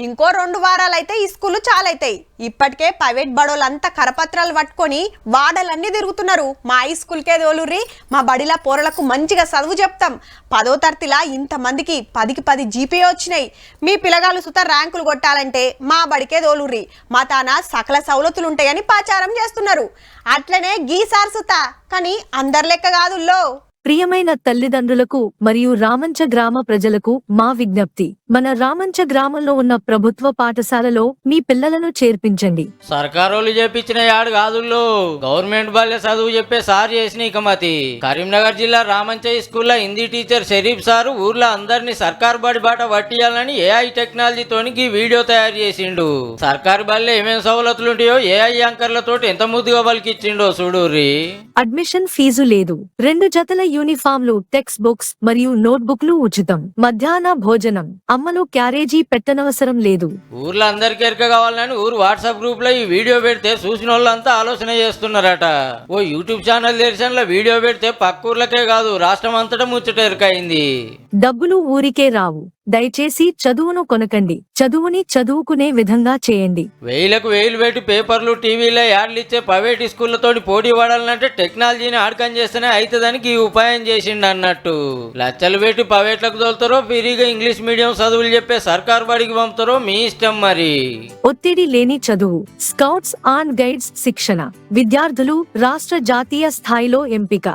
ఇంకో 2 వారాలైతే ఈ స్కూలు చాలైతాయి. ఇప్పటికే ప్రైవేట్ బడోలంతా కరపత్రాలు పట్టుకొని వాడలన్నీ తిరుగుతున్నారు. మా ఈ స్కూల్కే దోలుర్రి, మా బడిలా పోరలకు మంచిగా చదువు చెప్తాం. 10వ తరగతిలా ఇంతమందికి 10కి 10 జీపీఏ వచ్చినాయి. మీ పిల్లగాళ్ళు సుత ర్యాంకులు కొట్టాలంటే మా బడికే దోలుర్రి, మా తాన సకల సౌలతులు ఉంటాయని ప్రచారం చేస్తున్నారు. అట్లనే గీసార్ సుత, కానీ అందరి లెక్క కాదుల్లో. ప్రియమైన తల్లిదండ్రులకు మరియు రామంచ గ్రామ ప్రజలకు మా విజ్ఞప్తి, మన రామంచ గ్రామంలో ఉన్న ప్రభుత్వ పాఠశాలలో మీ పిల్లలను చేర్పించండి. సర్కారోళ్ళు చెప్పించిన యాడు కాదుల్లో, గవర్నమెంట్ బాల్య చదువు చెప్పే సార్ చేసిన ఇకమతి. కరీంనగర్ జిల్లా రామంచ స్కూల్లో హిందీ టీచర్ షరీఫ్ సారు ఊర్లో అందరినీ సర్కారు బడి బాట పట్టియాలని ఏఐ టెక్నాలజీతోని ఈ వీడియో తయారు చేసిండు. సర్కారు బడిలో ఏమేం సవలతులు ఉంటాయో ఏఐ యాంకర్లతో ఎంత ముద్దుగా పలికిచ్చిండో చూడుర్రి. అడ్మిషన్ ఫీజు లేదు. 2 జతల యూనిఫామ్లు, టెక్స్ట్ బుక్స్ మరియు నోట్బుక్లు ఉచితం. మధ్యాహ్న భోజనం. అమ్మలు క్యారేజీ పెట్టనవసరం లేదు. ఊర్లో అందరికి ఎరక కావాలని ఊరు వాట్సాప్ గ్రూప్ లో ఈ వీడియో పెడితే చూసిన వాళ్ళంతా ఆలోచన చేస్తున్నారట. ఓ యూట్యూబ్ ఛానల్ దర్శనంలో వీడియో పెడితే పక్క ఊర్లకే కాదు రాష్ట్రం అంతటా ముచ్చట ఎరకైంది. డబ్బులు ఊరికే రావు. దయచేసి చదువును కొనకండి, చదువుని చదువుకునే విధంగా చేయండి. 1000కు 1000 పెట్టి పేపర్లు టీవీలో యాడ్లు ఇచ్చే ప్రైవేట్ స్కూళ్లతో పోటీ పడాలంటే టెక్నాలజీని ఆడకం చేస్తేనే అవుతుందానికి ఈ ఉపాయం చేసిండు అన్నట్టు. లచ్చలు పెట్టి ప్రైవేట్లకు తోలుతారో ఫ్రీగా ఇంగ్లీష్ మీడియం చదువులు చెప్పే సర్కారు బడికి పంపుతారో మీ ఇష్టం మరి. ఒత్తిడి లేని చదువు. స్కౌట్స్ అండ్ గైడ్స్ శిక్షణ. విద్యార్థులు రాష్ట్ర జాతీయ స్థాయిలో ఎంపిక.